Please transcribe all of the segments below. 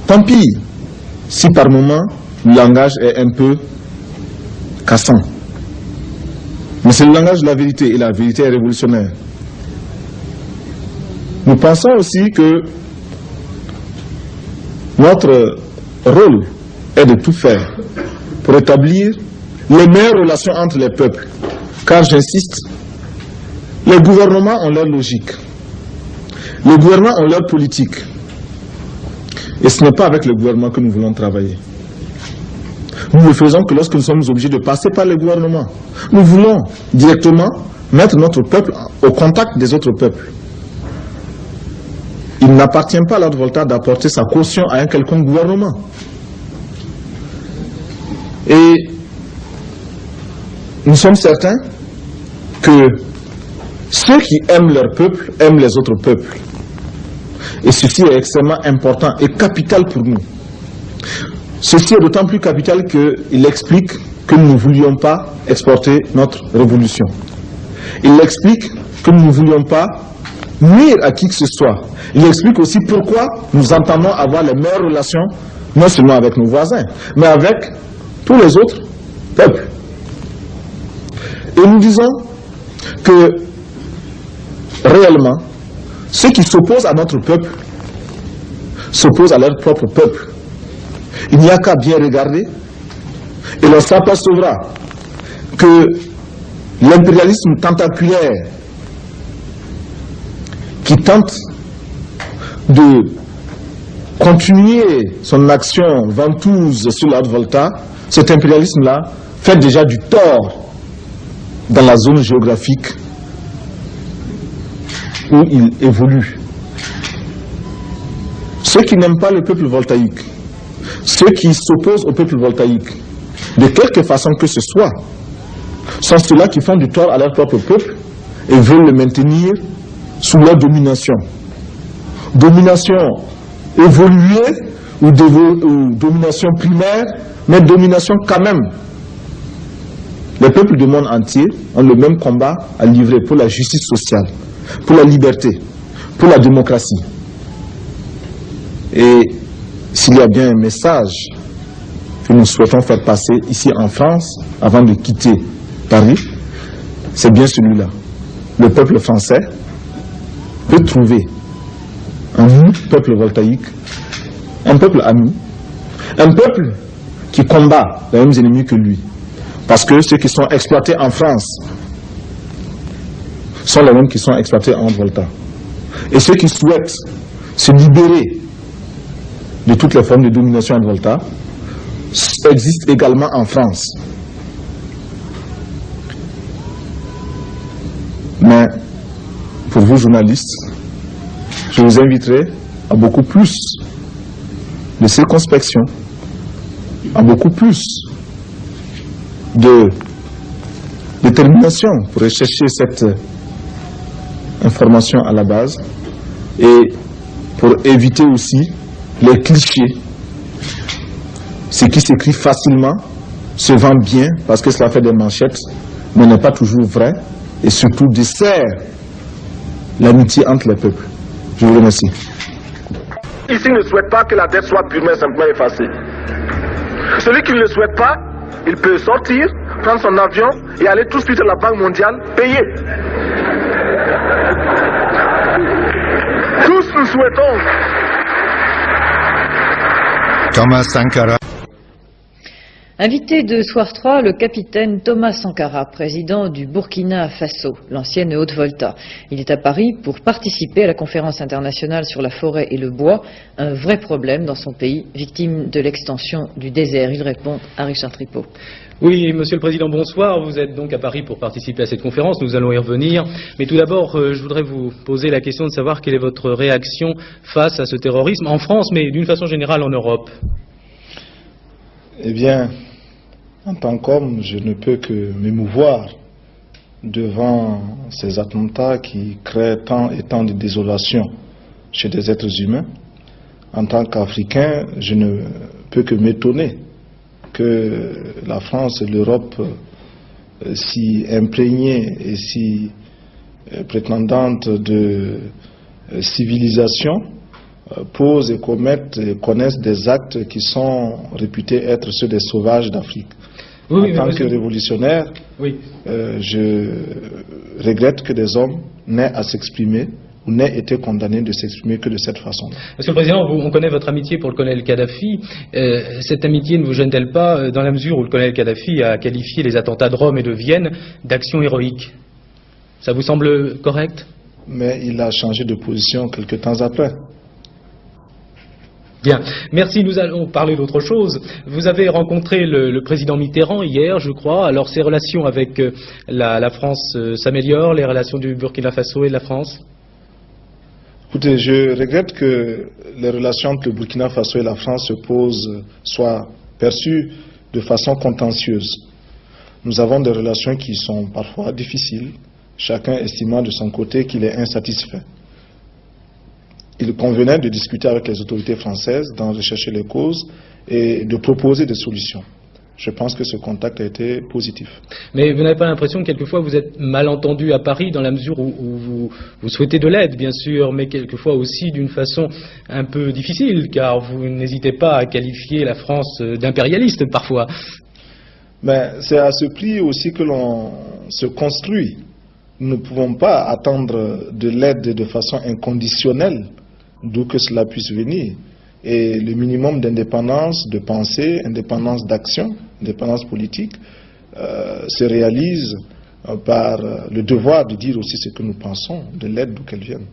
Tant pis si par moment le langage est un peu cassant. Mais c'est le langage de la vérité, et la vérité est révolutionnaire. Nous pensons aussi que notre rôle est de tout faire pour établir les meilleures relations entre les peuples. Car j'insiste, les gouvernements ont leur logique, les gouvernements ont leur politique. Et ce n'est pas avec le gouvernement que nous voulons travailler. Nous ne le faisons que lorsque nous sommes obligés de passer par le gouvernement. Nous voulons directement mettre notre peuple au contact des autres peuples. Il n'appartient pas à l'ordre Volta d'apporter sa caution à un quelconque gouvernement. Et nous sommes certains que ceux qui aiment leur peuple aiment les autres peuples. Et ceci est extrêmement important et capital pour nous. Ceci est d'autant plus capital qu'il explique que nous ne voulions pas exporter notre révolution. Il explique que nous ne voulions pas nuire à qui que ce soit. Il explique aussi pourquoi nous entendons avoir les meilleures relations, non seulement avec nos voisins, mais avec tous les autres peuples. Et nous disons que réellement, ceux qui s'opposent à notre peuple s'opposent à leur propre peuple. Il n'y a qu'à bien regarder et l'on s'apercevra que l'impérialisme tentaculaire qui tente de continuer son action ventouse sur la Haute-Volta, cet impérialisme-là fait déjà du tort dans la zone géographique où il évolue. Ceux qui n'aiment pas le peuple voltaïque, ceux qui s'opposent au peuple voltaïque, de quelque façon que ce soit, sont ceux-là qui font du tort à leur propre peuple et veulent le maintenir sous leur domination. Domination évoluée ou domination primaire, mais domination quand même. Les peuples du monde entier ont le même combat à livrer pour la justice sociale, pour la liberté, pour la démocratie. Et s'il y a bien un message que nous souhaitons faire passer ici en France, avant de quitter Paris, c'est bien celui-là. Le peuple français peut trouver un peuple voltaïque, un peuple ami, un peuple qui combat les mêmes ennemis que lui. Parce que ceux qui sont exploités en France sont les mêmes qui sont exploités en Volta. Et ceux qui souhaitent se libérer de toutes les formes de domination en Volta existent également en France. Mais pour vous journalistes, je vous inviterai à beaucoup plus de circonspection, à beaucoup plus de détermination pour rechercher cette information à la base et pour éviter aussi les clichés. Ce qui s'écrit facilement se vend bien parce que cela fait des manchettes, mais n'est pas toujours vrai et surtout dessert l'amitié entre les peuples. Je vous remercie. Ici ne souhaite pas que la dette soit purement et simplement effacée. Celui qui ne le souhaite pas, il peut sortir, prendre son avion et aller tout de suite à la Banque mondiale payer. Tous nous souhaitons. Thomas Sankara. Invité de Soir 3, le capitaine Thomas Sankara, président du Burkina Faso, l'ancienne Haute-Volta. Il est à Paris pour participer à la conférence internationale sur la forêt et le bois, un vrai problème dans son pays, victime de l'extension du désert. Il répond à Richard Tripot. Oui, Monsieur le Président, bonsoir. Vous êtes donc à Paris pour participer à cette conférence. Nous allons y revenir. Mais tout d'abord, je voudrais vous poser la question de savoir quelle est votre réaction face à ce terrorisme en France, mais d'une façon générale en Europe. Eh bien, en tant qu'homme, je ne peux que m'émouvoir devant ces attentats qui créent tant et tant de désolation chez des êtres humains. En tant qu'Africain, je ne peux que m'étonner que la France et l'Europe, si imprégnées et si prétendantes de civilisation, posent et commettent et connaissent des actes qui sont réputés être ceux des sauvages d'Afrique. Oui, en tant que révolutionnaire, oui. Je regrette que des hommes n'aient à s'exprimer ou n'aient été condamnés de s'exprimer que de cette façon. Monsieur le Président, on connaît votre amitié pour le colonel Kadhafi. Cette amitié ne vous gêne-t-elle pas dans la mesure où le colonel Kadhafi a qualifié les attentats de Rome et de Vienne d'actions héroïques? Ça vous semble correct? Mais il a changé de position quelque temps après. Bien, merci. Nous allons parler d'autre chose. Vous avez rencontré le président Mitterrand hier, je crois. Alors, ces relations avec la France s'améliorent, les relations du Burkina Faso et de la France? Écoutez, je regrette que les relations entre le Burkina Faso et la France soient perçues de façon contentieuse. Nous avons des relations qui sont parfois difficiles, chacun estimant de son côté qu'il est insatisfait. Il convenait de discuter avec les autorités françaises, d'en rechercher les causes et de proposer des solutions. Je pense que ce contact a été positif. Mais vous n'avez pas l'impression que quelquefois vous êtes mal entendu à Paris dans la mesure où vous souhaitez de l'aide, bien sûr, mais quelquefois aussi d'une façon un peu difficile, car vous n'hésitez pas à qualifier la France d'impérialiste parfois. Mais c'est à ce prix aussi que l'on se construit. Nous ne pouvons pas attendre de l'aide de façon inconditionnelle, d'où que cela puisse venir. Et le minimum d'indépendance de pensée, indépendance d'action, indépendance politique, se réalise par le devoir de dire aussi ce que nous pensons, de l'aide d'où qu'elle vienne.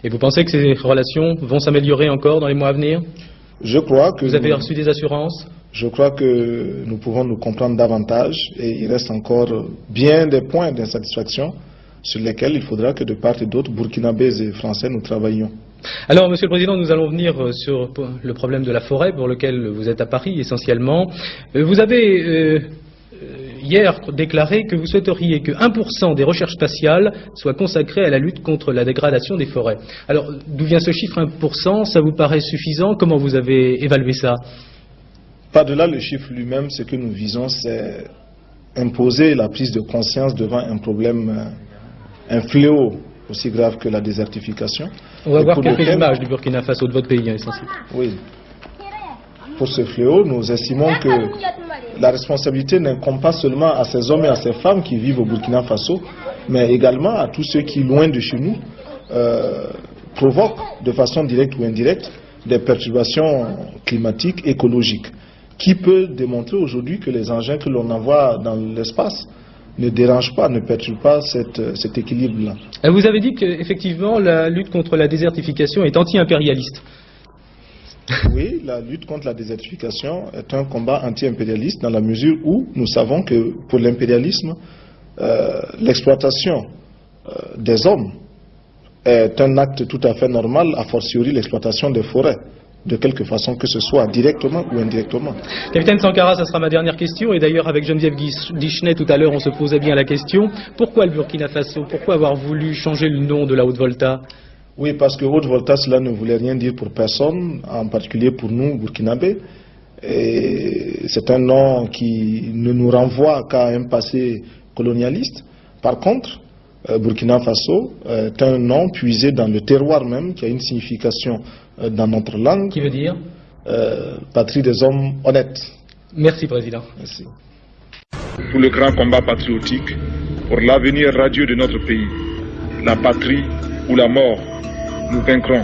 Et vous pensez que ces relations vont s'améliorer encore dans les mois à venir? Je crois que... Vous avez reçu des assurances? Je crois que nous pouvons nous comprendre davantage et il reste encore bien des points d'insatisfaction sur lesquels il faudra que de part et d'autre, burkinabés et français, nous travaillions. Alors, Monsieur le Président, nous allons venir sur le problème de la forêt pour lequel vous êtes à Paris essentiellement. Vous avez hier déclaré que vous souhaiteriez que 1% des recherches spatiales soit consacré à la lutte contre la dégradation des forêts. Alors, d'où vient ce chiffre 1%? Ça vous paraît suffisant? Comment vous avez évalué ça? Par-delà le chiffre lui-même, ce que nous visons, c'est imposer la prise de conscience devant un problème, un fléau aussi grave que la désertification. On va voir quelques images du Burkina Faso, de votre pays, essentiellement. Oui. Pour ce fléau, nous estimons que la responsabilité n'incombe pas seulement à ces hommes et à ces femmes qui vivent au Burkina Faso, mais également à tous ceux qui, loin de chez nous, provoquent de façon directe ou indirecte des perturbations climatiques, écologiques. Qui peut démontrer aujourd'hui que les engins que l'on envoie dans l'espace ne dérangent pas, ne perturbent pas cet équilibre-là? Vous avez dit qu'effectivement la lutte contre la désertification est anti-impérialiste. Oui, la lutte contre la désertification est un combat anti-impérialiste dans la mesure où nous savons que pour l'impérialisme, l'exploitation des hommes est un acte tout à fait normal, a fortiori l'exploitation des forêts, de quelque façon que ce soit, directement ou indirectement. Capitaine Sankara, ça sera ma dernière question, et d'ailleurs avec Geneviève Guichenet tout à l'heure on se posait bien la question, pourquoi le Burkina Faso? Pourquoi avoir voulu changer le nom de la Haute-Volta? Oui, parce que Haute-Volta, cela ne voulait rien dire pour personne, en particulier pour nous, burkinabés. Et c'est un nom qui ne nous renvoie qu'à un passé colonialiste. Par contre, Burkina Faso est un nom puisé dans le terroir même, qui a une signification dans notre langue. Qui veut dire patrie des hommes honnêtes. Merci, Président. Merci. Pour le grand combat patriotique, pour l'avenir radieux de notre pays, la patrie ou la mort, nous vaincrons.